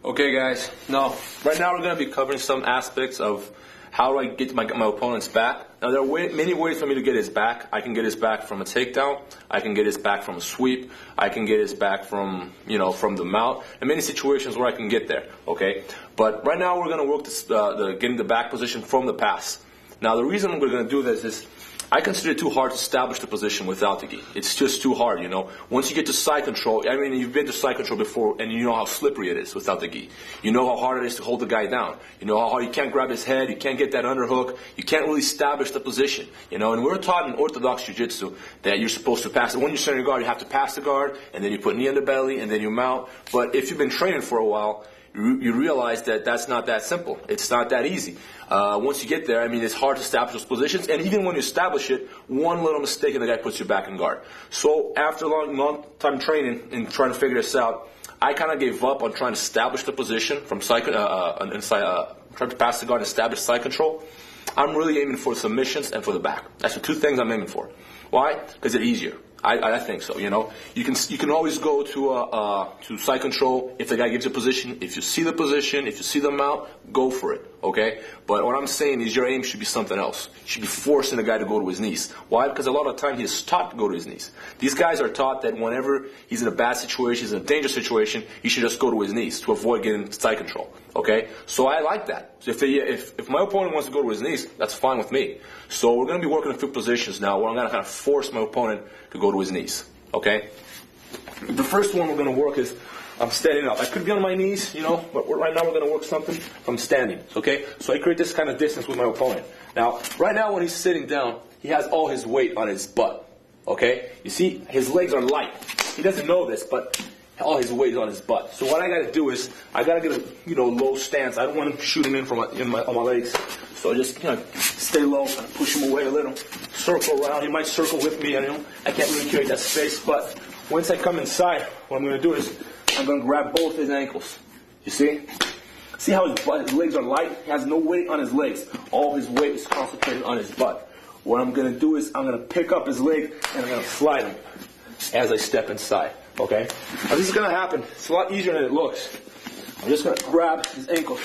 Okay guys, now right now we're going to be covering some aspects of how do I get my opponent's back. Now there are many ways for me to get his back. I can get his back from a takedown, I can get his back from a sweep, I can get his back from, from the mount, and many situations where I can get there, okay? But right now we're going to work getting the back position from the pass. Now the reason we're going to do this is I consider it too hard to establish the position without the gi. It's just too hard, Once you get to side control, I mean, you've been to side control before, and you know how slippery it is without the gi. You know how hard it is to hold the guy down. You know how hard you can't grab his head, you can't get that underhook, you can't really establish the position, And we're taught in Orthodox Jiu-Jitsu that you're supposed to pass it. When you center your guard, you have to pass the guard, and then you put knee on the belly, and then you mount. But if you've been training for a while, you realize that that's not that simple. It's not that easy. Once you get there, I mean, it's hard to establish those positions. And even when you establish it, one little mistake and the guy puts you back in guard. So after a long time training and trying to figure this out, I kind of gave up on trying to establish the position from trying to pass the guard and establish side control. I'm really aiming for submissions and for the back. That's the two things I'm aiming for. Why? Because it's easier. I think so. You can always go to side control if the guy gives you a position. If you see the position, if you see the mount, go for it. Okay. But what I'm saying is your aim should be something else. You should be forcing the guy to go to his knees. Why? Because a lot of the time he's taught to go to his knees. These guys are taught that whenever he's in a bad situation, he's in a dangerous situation, he should just go to his knees to avoid getting side control. Okay. So I like that. So if my opponent wants to go to his knees, that's fine with me. So we're going to be working a few positions now where I'm going to kind of force my opponent to go to his knees. Okay? The first one we're going to work is I'm standing up. I could be on my knees, but right now we're going to work something from standing. Okay? So I create this kind of distance with my opponent. Now, right now when he's sitting down, he has all his weight on his butt. Okay? You see, his legs are light. He doesn't know this, but all his weight is on his butt. So what I got to do is I got to get a low stance. I don't want him shooting in on my legs. So I just stay low, push him away a little, circle around. He might circle with me. I can't really carry that space. But once I come inside, what I'm going to do is I'm going to grab both his ankles. You see? See how his legs are light? He has no weight on his legs. All his weight is concentrated on his butt. What I'm going to do is I'm going to pick up his leg and I'm going to slide him as I step inside. Okay? Now this is going to happen. It's a lot easier than it looks. I'm just going to grab his ankles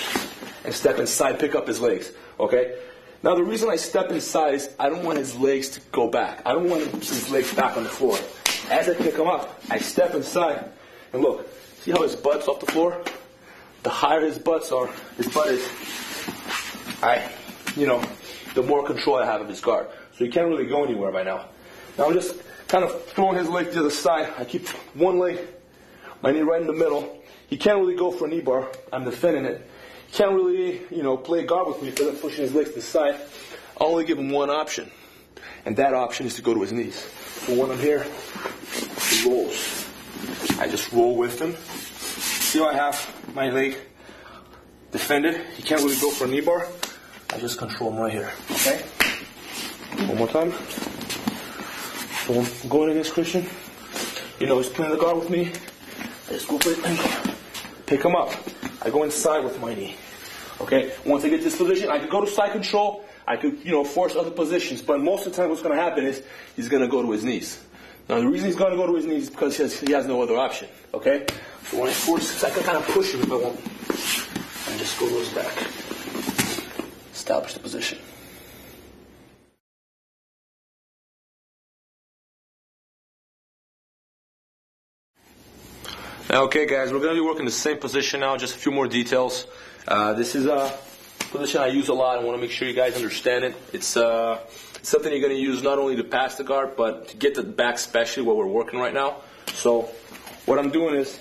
and step inside, pick up his legs. Okay? Now the reason I step inside is I don't want his legs to go back. I don't want his legs back on the floor. As I pick him up, I step inside and look. See how his butt's off the floor? The higher his butt is, the more control I have of his guard. So he can't really go anywhere by now. Now I'm just kind of throwing his leg to the side. I keep one leg, my knee right in the middle. He can't really go for a knee bar. I'm defending it. He can't really, play guard with me because I'm pushing his legs to the side. I'll only give him one option. And that option is to go to his knees. So when I'm here, he rolls. I just roll with him. See how I have my leg defended? He can't really go for a knee bar. I just control him right here. Okay? One more time. So I'm going in this Christian. He's playing the guard with me. I just go for his ankle. Pick him up. I go inside with my knee. Okay? Once I get this position, I could go to side control. I could, force other positions. But most of the time what's going to happen is he's going to go to his knees. Now the reason he's going to go to his knees is because he has no other option. Okay? So when I force this, I can kind of push him if I want. And just go to his back. Establish the position. Okay guys, we're going to be working the same position now, just a few more details. This is a position I use a lot. I want to make sure you guys understand it. It's something you're going to use not only to pass the guard, but to get the back, especially where we're working right now. So what I'm doing is,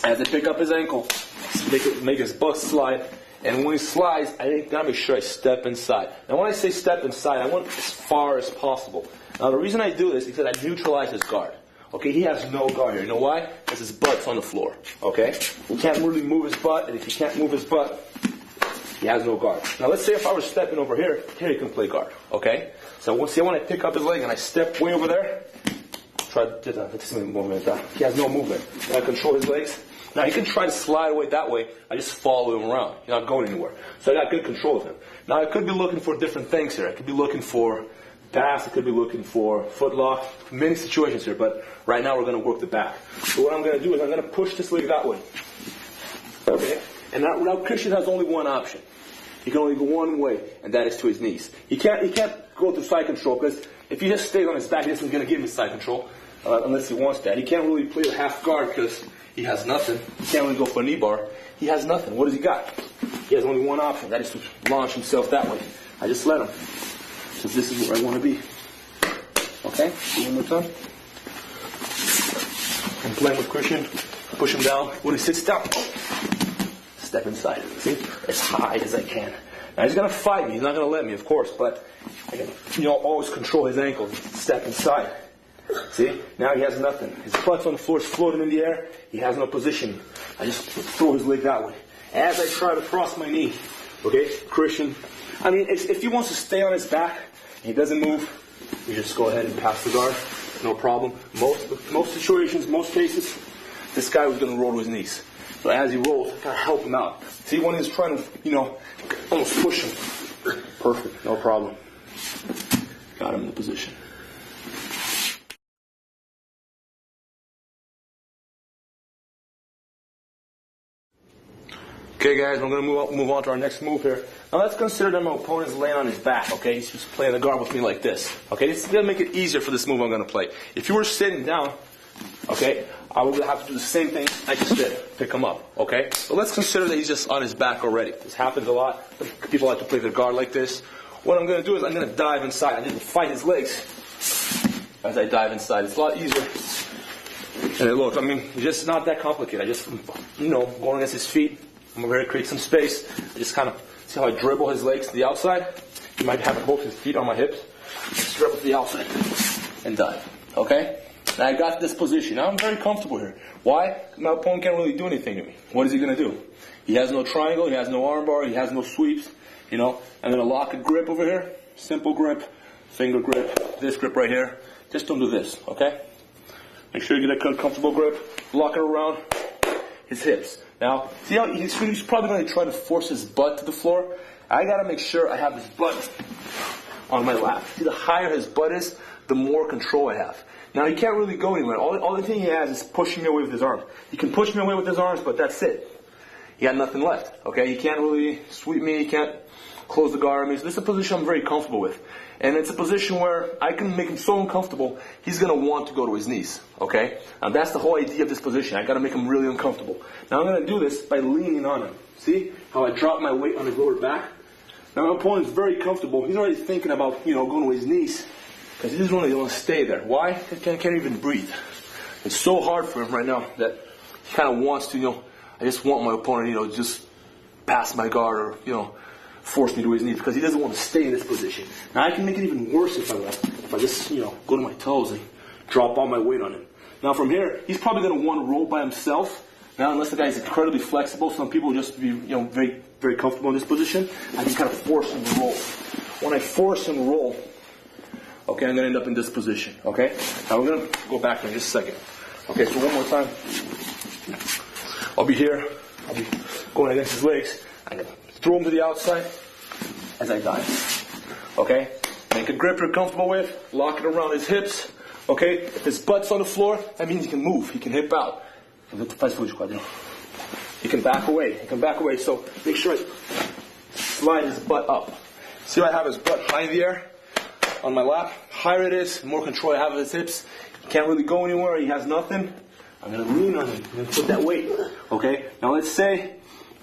as I pick up his ankle, make his butt slide, and when he slides, I got to make sure I step inside. Now when I say step inside, I want as far as possible. Now the reason I do this is because I neutralize his guard. Okay, he has no guard here. You know why? Because his butt's on the floor. Okay? He can't really move his butt, and if he can't move his butt, he has no guard. Now let's say if I were stepping over here he can play guard. Okay? So when I pick up his leg and I step way over there, he has no movement. And I control his legs. Now he can try to slide away that way. I just follow him around. He's not going anywhere. So I got good control of him. Now I could be looking for different things here. I could be looking for pass, I could be looking for foot lock, many situations here, but right now we're going to work the back. So what I'm going to do is I'm going to push this leg that way. Okay? And now Christian has only one option. He can only go one way, and that is to his knees. He can't go to side control, because if he just stays on his back, he isn't going to give him side control, unless he wants that. He can't really play a half guard because he has nothing. He can't really go for a knee bar. He has nothing. What does he got? He has only one option. That is to launch himself that way. I just let him, because this is where I want to be. Okay? One more time. I'm playing with Christian. Push him down. When he sits down, step inside. See? As high as I can. Now he's going to fight me. He's not going to let me, of course, but I can, always control his ankles. Step inside. See? Now he has nothing. His butt's on the floor, is floating in the air. He has no position. I just throw his leg that way. As I try to cross my knee, okay, Christian, I mean, if he wants to stay on his back and he doesn't move, you just go ahead and pass the guard. No problem. Most situations, most cases, this guy was going to roll to his knees. So as he rolls, I got to help him out. See, when he's trying to, almost push him. Perfect. No problem. Got him in the position. Okay, guys, I'm going to move on to our next move here. Now, let's consider that my opponent is laying on his back, okay? He's just playing the guard with me like this, okay? This is going to make it easier for this move I'm going to play. If you were sitting down, okay, I would have to do the same thing I just did. Pick him up, okay? So let's consider that he's just on his back already. This happens a lot. People like to play the guard like this. What I'm going to do is I'm going to dive inside. I need to fight his legs as I dive inside. It's a lot easier. And look, I mean, it's just not that complicated. I just, going against his feet. I'm going to create some space. I just kind of see how I dribble his legs to the outside. He might have both his feet on my hips. Just dribble to the outside and dive. Okay? Now I got this position. Now I'm very comfortable here. Why? My opponent can't really do anything to me. What is he going to do? He has no triangle. He has no armbar. He has no sweeps. I'm going to lock a grip over here. Simple grip. Finger grip. This grip right here. Just don't do this. Okay? Make sure you get a comfortable grip. Lock it around his hips. Now, see how he's probably going to try to force his butt to the floor? I got to make sure I have his butt on my lap. See, the higher his butt is, the more control I have. Now, he can't really go anywhere. All the thing he has is pushing me away with his arms. He can push me away with his arms, but that's it. He got nothing left. Okay? He can't really sweep me. He can't close the guard on me. So this is a position I'm very comfortable with. And it's a position where I can make him so uncomfortable, he's going to want to go to his knees. Okay? Now that's the whole idea of this position. I got to make him really uncomfortable. Now I'm going to do this by leaning on him. See how I drop my weight on his lower back? Now my opponent's very comfortable. He's already thinking about, going to his knees. Because he doesn't really want to stay there. Why? He can't even breathe. It's so hard for him right now that he kind of wants to, I just want my opponent, just pass my guard or, force me to his knees, because he doesn't want to stay in this position. Now I can make it even worse if I just, go to my toes and drop all my weight on him. Now from here, he's probably going to want to roll by himself. Now unless the guy is incredibly flexible, some people just be, very, very comfortable in this position, I can kind of force him to roll. When I force him to roll, okay, I'm going to end up in this position, okay? Now we're going to go back in just a second. Okay, so one more time. I'll be here. I'll be going against his legs. I'm going to throw him to the outside as I dive. Okay? Make a grip you're comfortable with. Lock it around his hips. Okay? If his butt's on the floor, that means he can move. He can hip out. He can back away. He can back away. So make sure I slide his butt up. See how I have his butt high in the air on my lap? Higher it is, the more control I have of his hips. He can't really go anywhere. He has nothing. I'm going to lean on him. I'm going to put that weight. Okay? Now let's say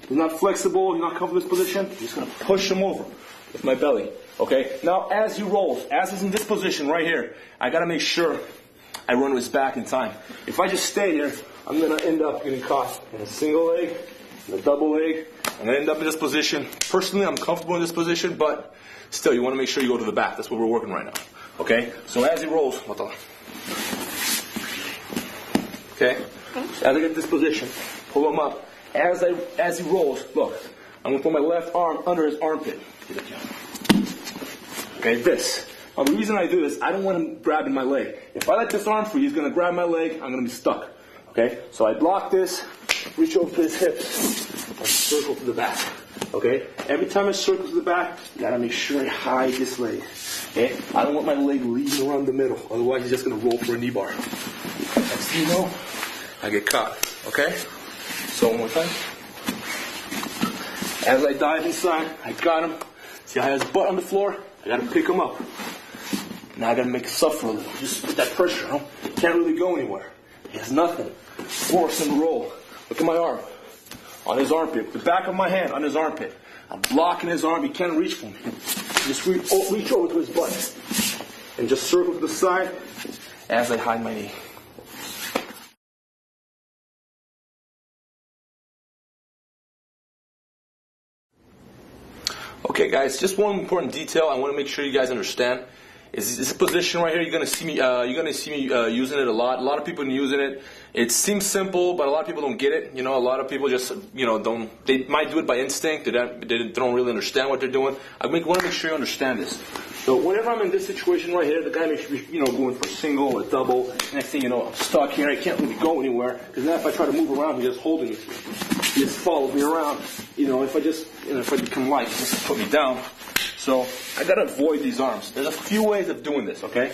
he's not flexible, he's not comfortable in this position. I'm just going to push him over with my belly. Okay? Now, as he rolls, as he's in this position right here, I got to make sure I run to his back in time. If I just stay here, I'm going to end up getting caught in a single leg, in a double leg. I'm going to end up in this position. Personally, I'm comfortable in this position, but still, you want to make sure you go to the back. That's what we're working right now. Okay? So as he rolls, okay? As I get this position, pull him up. As he rolls, look, I'm going to put my left arm under his armpit. Okay, this. Now the reason I do this, I don't want him grabbing my leg. If I let this arm free, he's going to grab my leg, I'm going to be stuck. Okay, so I block this, reach over to his hips, and circle to the back. Okay, every time I circle to the back, you got to make sure I hide this leg. Okay, I don't want my leg leading around the middle, otherwise he's just going to roll for a knee bar. Next thing you know, I get caught. Okay? So one more time. As I dive inside, I got him. See how he has his butt on the floor? I gotta pick him up. Now I gotta make it suffer a little. Just put that pressure on him. Can't really go anywhere. He has nothing. Force him to roll. Look at my arm. On his armpit. The back of my hand on his armpit. I'm blocking his arm. He can't reach for me. Just reach over to his butt. And just circle to the side as I hide my knee. Okay, guys, just one important detail I want to make sure you guys understand is this position right here. You're gonna see me using it a lot. A lot of people are using it. It seems simple, but a lot of people don't get it. You know, a lot of people just don't. They might do it by instinct. They don't really understand what they're doing. I want to make sure you understand this. So whenever I'm in this situation right here, the guy may be going for a single or a double. Next thing you know, I'm stuck here. I can't really go anywhere because now if I try to move around, he's just holding me. He just follows me around. If I become light, he just put me down. So I gotta avoid these arms. There's a few ways of doing this, okay?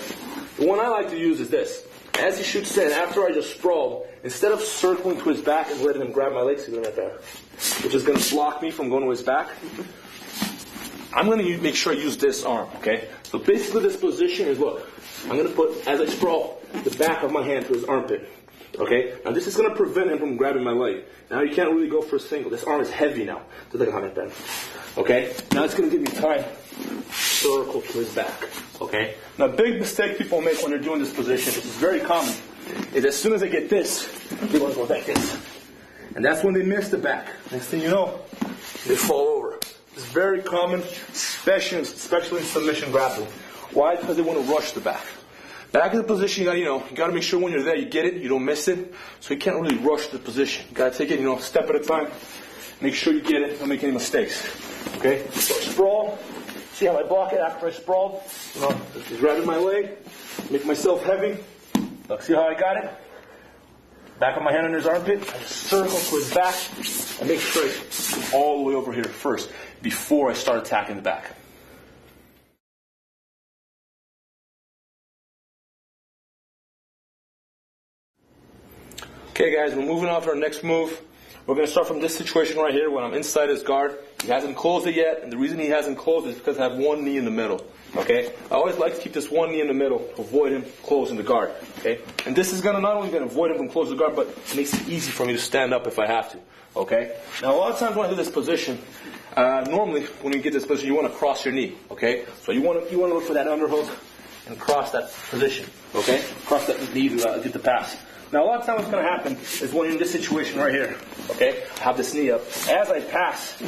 The one I like to use is this. As he shoots in, after I just sprawled, instead of circling to his back and letting him grab my legs, he's right there, which is gonna block me from going to his back. I'm gonna make sure I use this arm, okay? So basically this position is, look, I'm gonna put, as I sprawl, the back of my hand to his armpit. Okay? Now this is going to prevent him from grabbing my leg. Now you can't really go for a single. This arm is heavy now. Okay? Now it's going to give me time to circle to his back. Okay? Now big mistake people make when they're doing this position, this is very common, is as soon as they get this, they want to go like this. And that's when they miss the back. Next thing you know, they fall over. It's very common, especially in submission grappling. Why? Because they want to rush the back. Back in the position, you got to make sure when you're there, you get it, you don't miss it. So you can't really rush the position. You got to take it, step at a time. Make sure you get it, don't make any mistakes. Okay? So sprawl. See how I block it after I sprawl? Just grabbing my leg, make myself heavy. Look, see how I got it? Back of my hand on his armpit. I just circle to his back. I make sure I come all the way over here first before I start attacking the back. Okay guys, we're moving on to our next move. We're going to start from this situation right here when I'm inside his guard. He hasn't closed it yet, and the reason he hasn't closed it is because I have one knee in the middle. Okay? I always like to keep this one knee in the middle to avoid him closing the guard. Okay? And this is not only going to avoid him from closing the guard, but it makes it easy for me to stand up if I have to. Okay? Now a lot of times when I do this position, normally when you get this position, you want to cross your knee. Okay? So you want to look for that underhook and cross that position. Okay? Cross that knee to get the pass. Now, a lot of times what's going to happen is when you're in this situation right here, okay, I have this knee up. As I pass,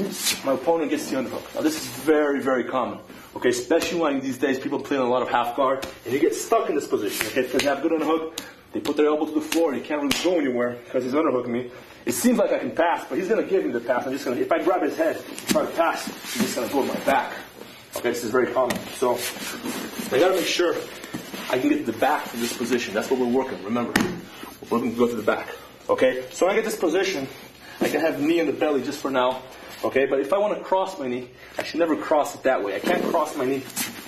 my opponent gets the underhook. Now, this is very, very common, okay, especially when these days people play in a lot of half guard, and you get stuck in this position, okay, because they have good underhook. They put their elbow to the floor, and they can't really go anywhere because he's underhooking me. It seems like I can pass, but he's going to give me the pass. If I grab his head and try to pass, he's just going to go with my back. Okay, this is very common. So, I got to make sure I can get to the back from this position. That's what we're working, remember. We're going to go to the back. Okay? So when I get this position, I can have knee in the belly just for now. Okay? But if I want to cross my knee, I should never cross it that way. I can't cross my knee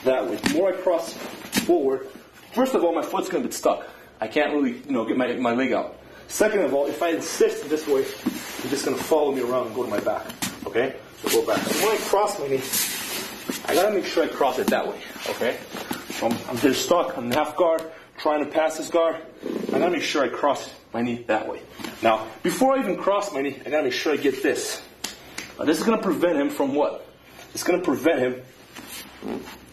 that way. The more I cross forward, first of all, my foot's going to get stuck. I can't really, get my leg out. Second of all, if I insist this way, he's just going to follow me around and go to my back. Okay? So go back. So when I cross my knee, I got to make sure I cross it that way. Okay? So I'm just stuck. I'm in half guard, trying to pass this guard. I gotta make sure I cross my knee that way. Now, before I even cross my knee, I gotta make sure I get this. Now, this is gonna prevent him from what? It's gonna prevent him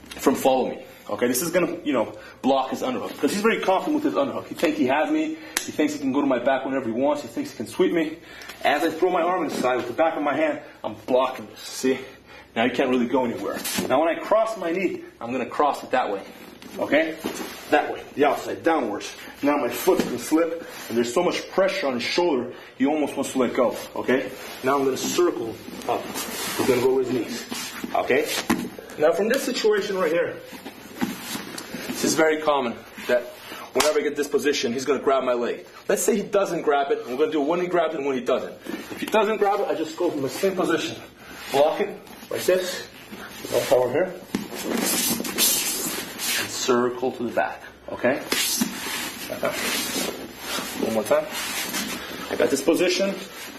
from following me. Okay, this is gonna, block his underhook. Because he's very confident with his underhook. He thinks he has me. He thinks he can go to my back whenever he wants. He thinks he can sweep me. As I throw my arm inside with the back of my hand, I'm blocking this. See? Now he can't really go anywhere. Now when I cross my knee, I'm gonna cross it that way. Okay? That way, the outside, downwards. Now my foot's going to slip, and there's so much pressure on his shoulder, he almost wants to let go. Okay? Now I'm going to circle up. We're going to go with his knees. Okay? Now from this situation right here, this is very common that whenever I get this position, he's going to grab my leg. Let's say he doesn't grab it. I'm going to do when he grabs it and when he doesn't. If he doesn't grab it, I just go from the same position. Block it, like this. With all power here. Circle to the back, okay? One more time. I got this position.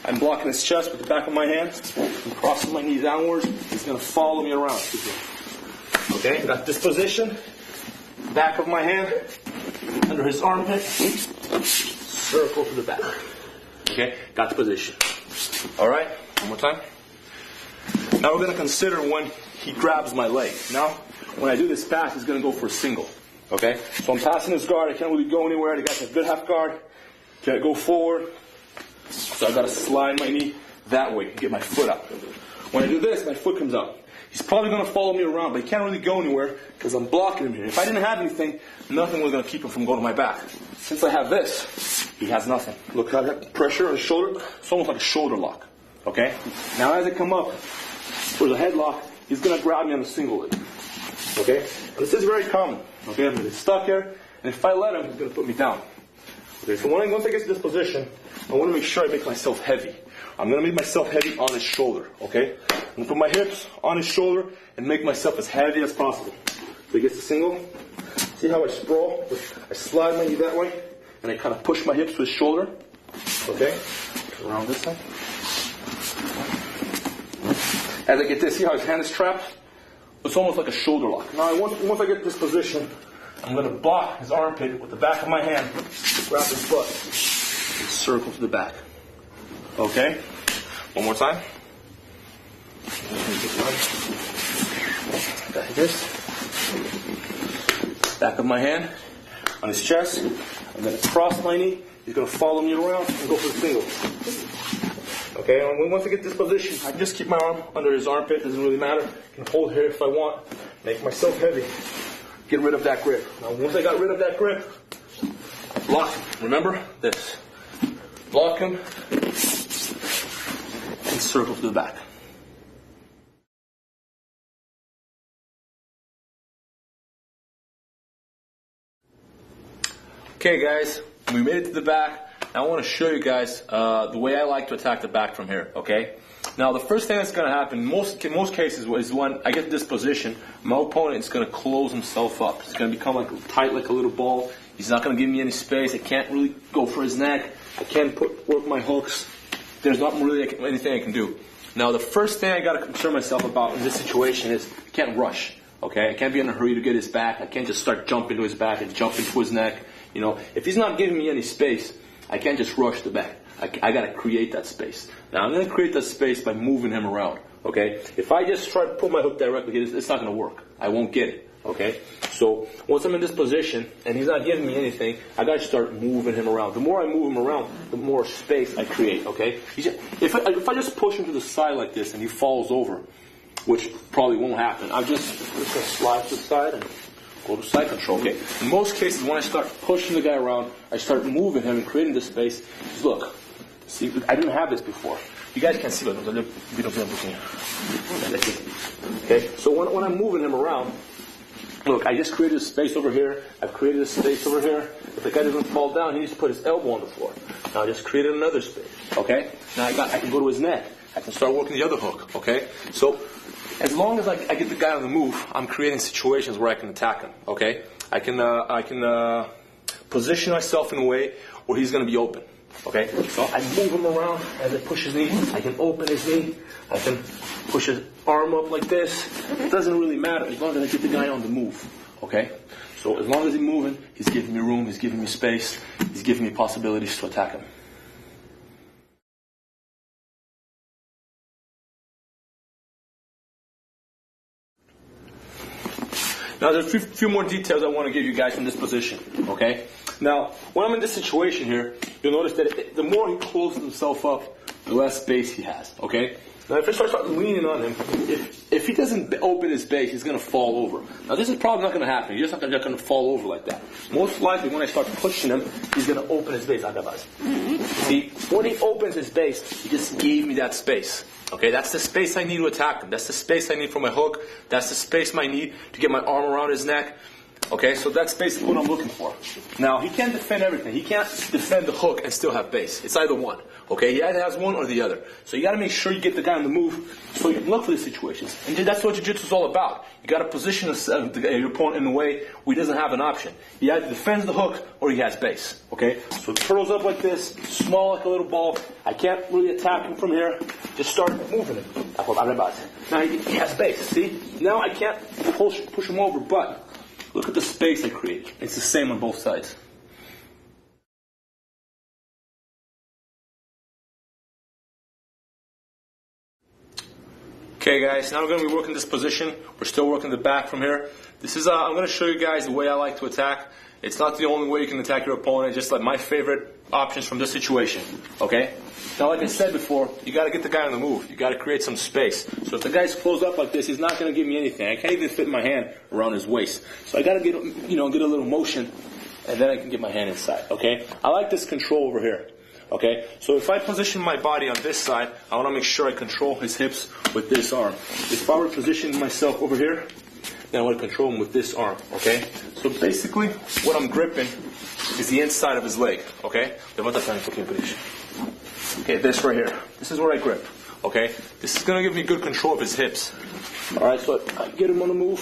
I'm blocking his chest with the back of my hand. I'm crossing my knee downwards. He's going to follow me around. Okay, I got this position. Back of my hand under his armpit. Circle to the back. Okay, got the position. All right, one more time. Now we're going to consider when he grabs my leg. Now, when I do this pass, he's going to go for a single. Okay, so I'm passing his guard. I can't really go anywhere. The guy's a good half guard. Can't go forward. So I got to slide my knee that way and get my foot out. When I do this, my foot comes out. He's probably going to follow me around, but he can't really go anywhere because I'm blocking him here. If I didn't have anything, nothing was going to keep him from going to my back. Since I have this, he has nothing. Look how that pressure on his shoulder. It's almost like a shoulder lock. Okay? Now as I come up for the headlock, he's going to grab me on the single leg. Okay? This is very common. Okay? I'm going to get stuck here, and if I let him, he's going to put me down. Okay? So once I get to this position, I want to make sure I make myself heavy. I'm going to make myself heavy on his shoulder. Okay? I'm going to put my hips on his shoulder and make myself as heavy as possible. So he gets the single. See how I sprawl? I slide my knee that way, and I kind of push my hips to his shoulder. Okay? Around this side. As I get this, see how his hand is trapped? It's almost like a shoulder lock. Now, once I get this position, I'm going to block his armpit with the back of my hand, grab his butt, and circle to the back. Okay? One more time. Got this. Back of my hand on his chest. I'm going to cross my knee. He's going to follow me around and go for the single. Okay, and once I get this position, I just keep my arm under his armpit. Doesn't really matter. I can hold here if I want. Make myself heavy. Get rid of that grip. Now, once I got rid of that grip, block him. Remember this. Block him and circle to the back. Okay, guys, we made it to the back. Now I want to show you guys the way I like to attack the back from here, okay? Now the first thing that's going to happen in most cases is when I get this position, my opponent is going to close himself up. It's going to become tight like a little ball. He's not going to give me any space. I can't really go for his neck. I can't work my hooks. There's not really anything I can do. Now the first thing I got to concern myself about in this situation is I can't rush, okay? I can't be in a hurry to get his back. I can't just start jumping to his back and jump into his neck. You know, if he's not giving me any space, I can't just rush the back. I got to create that space. Now, I'm going to create that space by moving him around, okay? If I just try to put my hook directly, it's not going to work. I won't get it, okay? So, once I'm in this position, and he's not giving me anything, I got to start moving him around. The more I move him around, the more space I create, okay? If I just push him to the side like this and he falls over, which probably won't happen, I'm just going to slide to the side and go to side control, okay? In most cases, when I start pushing the guy around, I start moving him and creating this space. Look, see, I didn't have this before. You guys can't see, but okay? So when I'm moving him around, look, I just created a space over here. I've created a space over here. If the guy doesn't fall down, he needs to put his elbow on the floor. Now I just created another space, okay? Now I can go to his neck. I can start working the other hook, okay? So as long as I get the guy on the move, I'm creating situations where I can attack him, okay? I can position myself in a way where he's going to be open, okay? So I move him around as I push his knee. I can open his knee. I can push his arm up like this. It doesn't really matter as long as I get the guy on the move, okay? So as long as he's moving, he's giving me room, he's giving me space, he's giving me possibilities to attack him. Now, there's a few more details I want to give you guys from this position, okay? Now, when I'm in this situation here, you'll notice that the more he closes himself up, the less space he has, okay? Now, if I start leaning on him, if he doesn't open his base, he's going to fall over. Now, this is probably not going to happen. He's just not going to fall over like that. Most likely, when I start pushing him, he's going to open his base. See, when he opens his base, he just gave me that space. Okay, that's the space I need to attack him. That's the space I need for my hook. That's the space I need to get my arm around his neck. Okay, so that's basically what I'm looking for. Now, he can't defend everything. He can't defend the hook and still have base. It's either one. Okay, he either has one or the other. So you got to make sure you get the guy on the move so you can look for these situations. And that's what jiu-jitsu is all about. You got to position your opponent in a way where he doesn't have an option. He either defends the hook or he has base. Okay, so it curls up like this, small like a little ball. I can't really attack him from here. Just start moving him. Now he has base. See? Now I can't push him over, but look at the space I created. It's the same on both sides. Okay guys, now we're going to be working this position. We're still working the back from here. This is, I'm going to show you guys the way I like to attack. It's not the only way you can attack your opponent, just like my favorite options from this situation. Okay? Now like I said before, you got to get the guy on the move. You got to create some space. So if the guy's closed up like this, he's not going to give me anything. I can't even fit my hand around his waist. So I got to get a little motion, and then I can get my hand inside. Okay? I like this control over here. Okay, so if I position my body on this side, I want to make sure I control his hips with this arm. If I were positioning myself over here, then I want to control him with this arm. Okay, so basically what I'm gripping is the inside of his leg. Okay, okay, this right here. This is where I grip. Okay, this is going to give me good control of his hips. All right, so I get him on the move,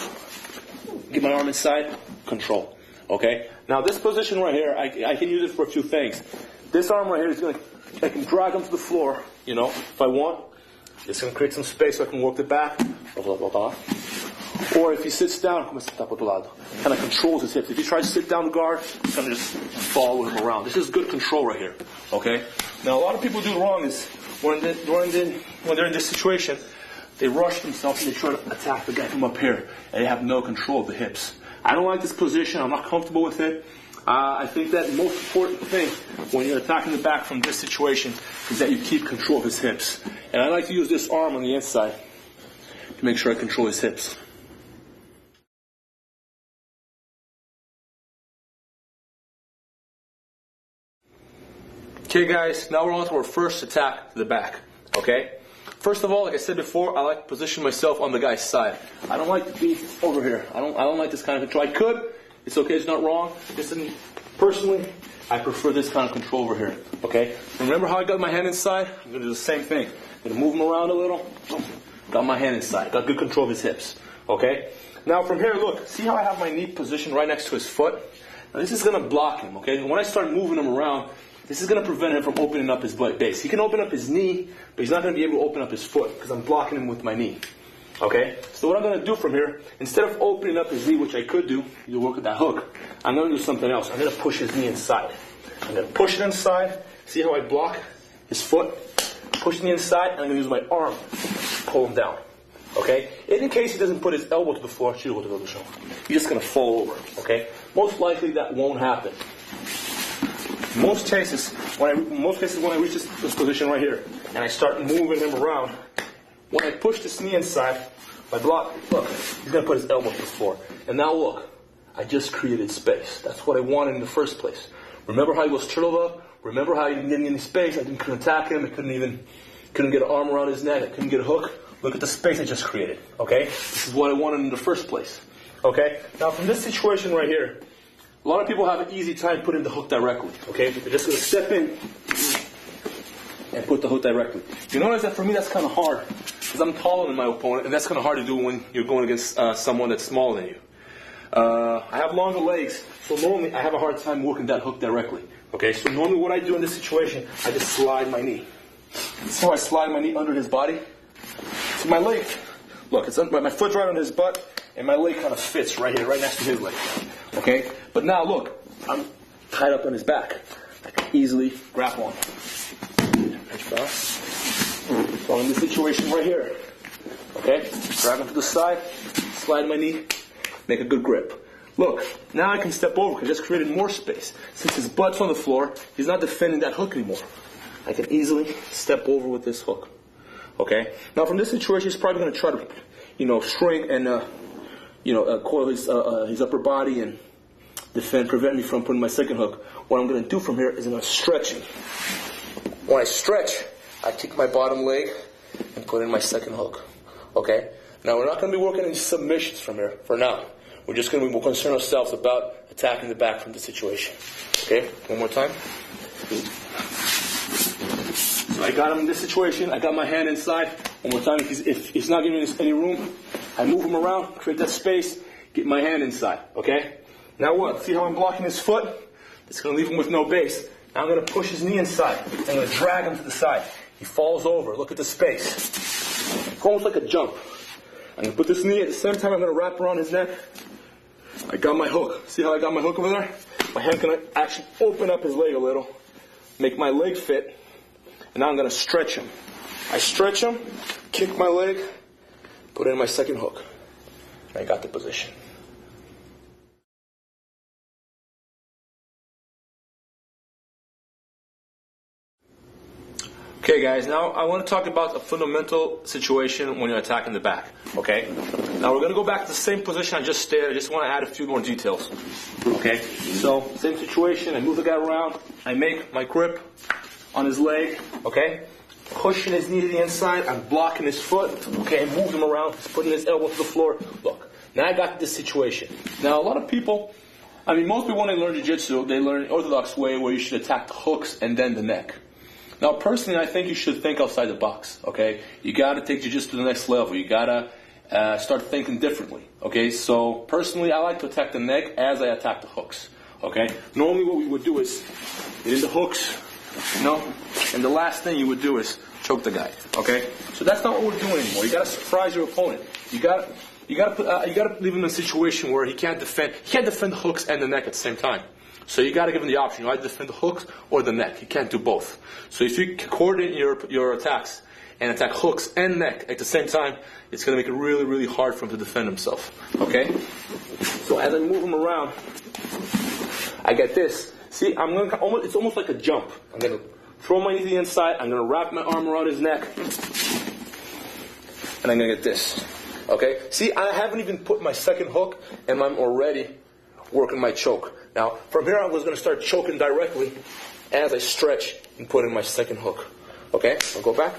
get my arm inside, control. Okay, now this position right here, I can use it for a few things. This arm right here is going to, I can drag him to the floor, you know, if I want. It's going to create some space so I can work the back. Or if he sits down, kind of controls his hips. If he tries to sit down the guard, it's going to just follow him around. This is good control right here, okay? Now, a lot of people do wrong is when they're in this situation, they rush themselves and they try to attack the guy from up here, and they have no control of the hips. I don't like this position. I'm not comfortable with it. I think that the most important thing when you're attacking the back from this situation is that you keep control of his hips. And I like to use this arm on the inside to make sure I control his hips. Okay guys, now we're on to our first attack to the back. Okay? First of all, like I said before, I like to position myself on the guy's side. I don't like to be over here. I don't like this kind of control. I could. It's okay, it's not wrong. Personally, I prefer this kind of control over here. Okay? Remember how I got my hand inside? I'm going to do the same thing. I'm going to move him around a little. Got my hand inside. Got good control of his hips. Okay? Now from here, look. See how I have my knee positioned right next to his foot? Now this is going to block him. Okay? When I start moving him around, this is going to prevent him from opening up his base. He can open up his knee, but he's not going to be able to open up his foot because I'm blocking him with my knee. Okay, so what I'm going to do from here, instead of opening up his knee, which I could do, you work with that hook, I'm going to do something else. I'm going to push his knee inside. I'm going to push it inside. See how I block his foot? Push the knee inside, and I'm going to use my arm to pull him down. Okay? In case he doesn't put his elbow to the floor, he's just going to fall over. Okay? Most likely that won't happen. Most cases, when I reach this position right here, and I start moving him around, when I push this knee inside, my block, look, he's going to put his elbow to the floor. And now look, I just created space. That's what I wanted in the first place. Remember how he was turtled up? Remember how he didn't get any space? I couldn't attack him. I couldn't get an arm around his neck. I couldn't get a hook. Look at the space I just created, okay? This is what I wanted in the first place, okay? Now from this situation right here, a lot of people have an easy time putting the hook directly, okay? They're just going to step in and put the hook directly. You notice that for me that's kind of hard because I'm taller than my opponent, and that's kind of hard to do when you're going against someone that's smaller than you. I have longer legs, so normally I have a hard time working that hook directly. Okay, so normally what I do in this situation, I just slide my knee. See how I slide my knee under his body? So my leg, look, my foot's right on his butt, and my leg kind of fits right here, right next to his leg. Okay, but now look, I'm tied up on his back. I can easily grapple on him. So in this situation right here, okay, grab him to the side, slide my knee, make a good grip. Look, now I can step over because I just created more space. Since his butt's on the floor, he's not defending that hook anymore. I can easily step over with this hook. Okay? Now from this situation, he's probably going to try to, shrink and, coil his upper body and prevent me from putting my second hook. What I'm going to do from here is I'm going to stretch him. When I stretch, I kick my bottom leg and put in my second hook. Okay? Now we're not going to be working in submissions from here for now. We're just going to concern ourselves about attacking the back from the situation. Okay, one more time. So I got him in this situation. I got my hand inside. One more time. If he's not giving us any room, I move him around, create that space, get my hand inside. Okay? Now what? See how I'm blocking his foot? It's going to leave him with no base. Now I'm going to push his knee inside. I'm going to drag him to the side. He falls over. Look at the space. It's almost like a jump. I'm going to put this knee at the same time. I'm going to wrap around his neck. I got my hook. See how I got my hook over there? My hand's going to actually open up his leg a little, make my leg fit, and now I'm going to stretch him. I stretch him, kick my leg, put in my second hook. I got the position. Okay guys, now I want to talk about a fundamental situation when you're attacking the back, okay? Now we're going to go back to the same position I just stated. I just want to add a few more details, okay? So, same situation, I move the guy around, I make my grip on his leg, okay? Pushing his knee to the inside, I'm blocking his foot, okay? Move him around, he's putting his elbow to the floor. Look, now I got this situation. Now a lot of people, most people when they learn jiu-jitsu, they learn the orthodox way where you should attack the hooks and then the neck. Now, personally, I think you should think outside the box, okay? You got to take jiu-jitsu to the next level. You got to start thinking differently, okay? So, personally, I like to attack the neck as I attack the hooks, okay? Normally, what we would do is get in the hooks, and the last thing you would do is choke the guy, okay? So that's not what we're doing anymore. You got to surprise your opponent. You got to leave him in a situation where he can't defend the hooks and the neck at the same time. So you got to give him the option. You either defend the hooks or the neck. You can't do both. So if you coordinate your attacks and attack hooks and neck at the same time, it's going to make it really, really hard for him to defend himself. Okay? So as I move him around, I get this. See, it's almost like a jump. I'm going to throw my knee to the inside. I'm going to wrap my arm around his neck. And I'm going to get this. Okay? See, I haven't even put my second hook, and I'm already working my choke. Now, from here I was going to start choking directly as I stretch and put in my second hook. Okay? I'll go back.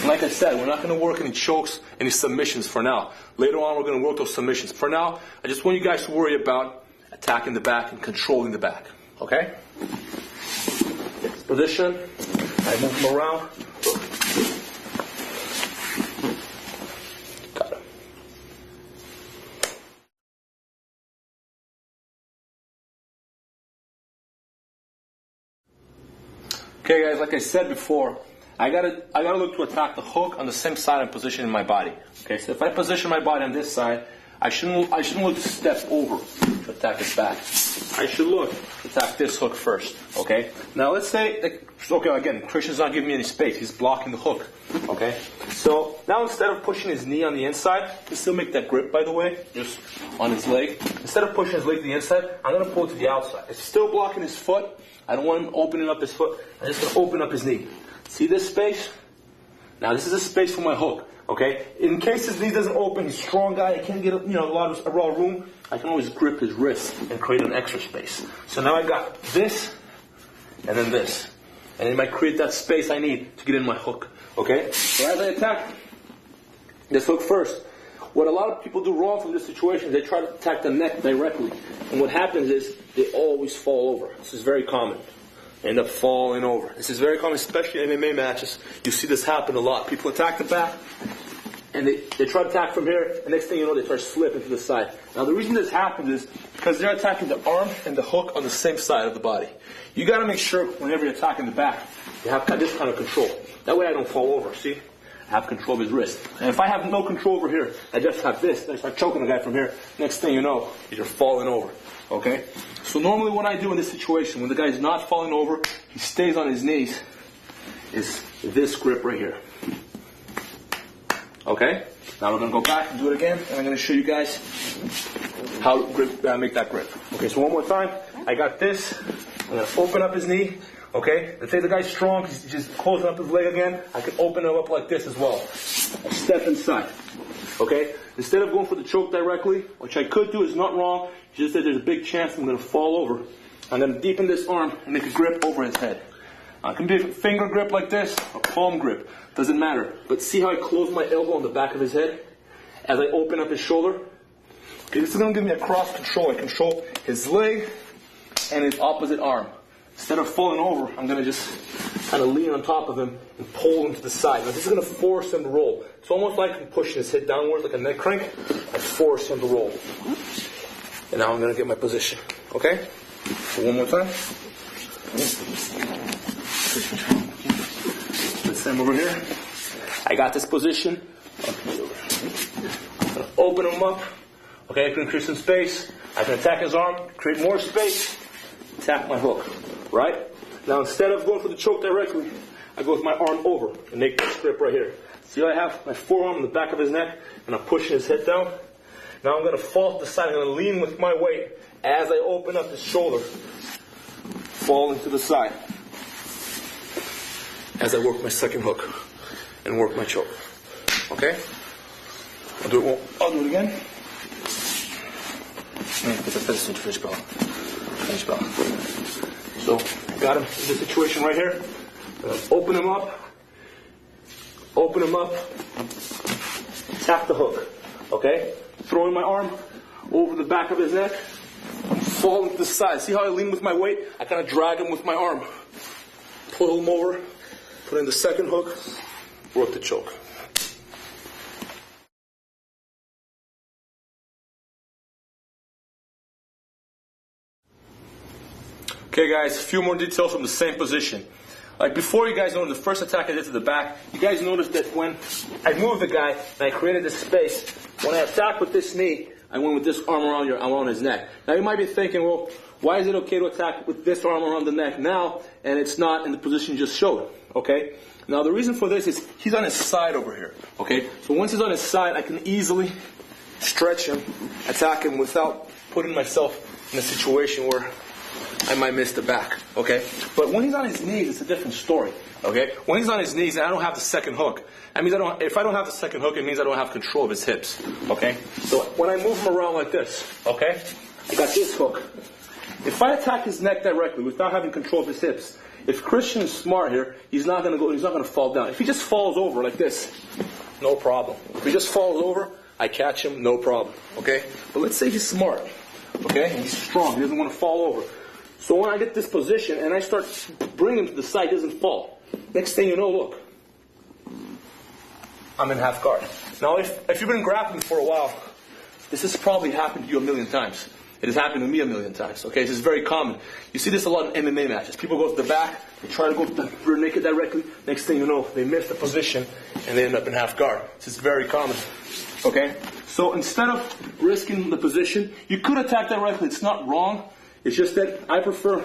Like I said, we're not going to work any chokes, any submissions for now. Later on, we're going to work those submissions. For now, I just want you guys to worry about attacking the back and controlling the back. Okay? Position. I move him around. Got him. Okay, guys, like I said before, I gotta look to attack the hook on the same side I'm positioning my body. Okay, so if I position my body on this side, I shouldn't look to step over to attack his back. I should look to attack this hook first. Okay. Now let's say, again, Christian's not giving me any space. He's blocking the hook. Okay. So now instead of pushing his knee on the inside, he still make that grip, by the way, just on his leg. Instead of pushing his leg to the inside, I'm gonna pull it to the outside. It's still blocking his foot. I don't want him opening up his foot. I'm just gonna open up his knee. See this space? Now this is a space for my hook. Okay? In case his knee doesn't open, he's a strong guy, I can't get a lot of raw room, I can always grip his wrist and create an extra space. So now I got this, and then this. And it might create that space I need to get in my hook. Okay? So as I attack this hook first, what a lot of people do wrong from this situation is they try to attack the neck directly. And what happens is they always fall over. This is very common. They end up falling over. This is very common, especially in MMA matches. You see this happen a lot. People attack the back, and they try to attack from here, and next thing you know, they start slipping to the side. Now, the reason this happens is because they're attacking the arm and the hook on the same side of the body. You got to make sure whenever you're attacking the back, you have this kind of control. That way I don't fall over, see? I have control of his wrist. And if I have no control over here, I just have this, then I start choking the guy from here. Next thing you know, you're falling over. Okay? So normally what I do in this situation, when the guy's not falling over, he stays on his knees, is this grip right here. Okay? Now we're going to go back and do it again, and I'm going to show you guys how to make that grip. Okay, so one more time. I got this. I'm going to open up his knee. Okay? Let's say the guy's strong, he's just closing up his leg again. I can open him up like this as well. I step inside. Okay? Instead of going for the choke directly, which I could do, is not wrong, it's just that there's a big chance I'm going to fall over. I'm going to deepen this arm and make a grip over his head. It can be a finger grip like this, a palm grip. Doesn't matter. But see how I close my elbow on the back of his head? as I open up his shoulder. Okay, this is going to give me a cross control. I control his leg and his opposite arm. Instead of falling over, I'm going to just kind of lean on top of him and pull him to the side. Now, this is going to force him to roll. It's almost like I'm pushing his head downwards like a neck crank. I force him to roll. And now I'm going to get my position. Okay? So one more time. Let's send him over here. I got this position. I'm going to open him up. Okay, I can increase some space. I can attack his arm, create more space, attack my hook. Right? Now, instead of going for the choke directly, I go with my arm over and make this grip right here. See how I have my forearm in the back of his neck and I'm pushing his head down? Now I'm going to fall to the side. I'm going to lean with my weight as I open up his shoulder, falling to the side as I work my second hook and work my choke. Okay? I'll do it again. So, got him in this situation right here. Open him up, tap the hook, okay? Throwing my arm over the back of his neck, falling to the side. See how I lean with my weight? I kind of drag him with my arm. Pull him over, put in the second hook, work the choke. Okay guys, a few more details from the same position. Like before, you guys know in the first attack I did to the back, you guys noticed that when I moved the guy and I created this space, when I attacked with this knee, I went with this arm around his neck. Now you might be thinking, well, why is it okay to attack with this arm around the neck now and it's not in the position you just showed? Okay? Now the reason for this is he's on his side over here. Okay? So once he's on his side, I can easily stretch him, attack him without putting myself in a situation where I might miss the back, okay? But when he's on his knees, it's a different story, okay? When he's on his knees and I don't have the second hook, that means if I don't have the second hook, it means I don't have control of his hips, okay? So when I move him around like this, okay? I got this hook. If I attack his neck directly without having control of his hips, if Christian is smart here, he's not going to fall down. If he just falls over like this, no problem. If he just falls over, I catch him, no problem, okay? But let's say he's smart, okay? And he's strong, he doesn't want to fall over. So when I get this position and I start bringing him to the side, he doesn't fall. Next thing you know, look, I'm in half guard. Now, if you've been grappling for a while, this has probably happened to you a million times. It has happened to me a million times. Okay, this is very common. You see this a lot in MMA matches. People go to the back, they try to go to the rear naked directly. Next thing you know, they miss the position and they end up in half guard. This is very common. Okay, so instead of risking the position, you could attack directly. It's not wrong. It's just that I prefer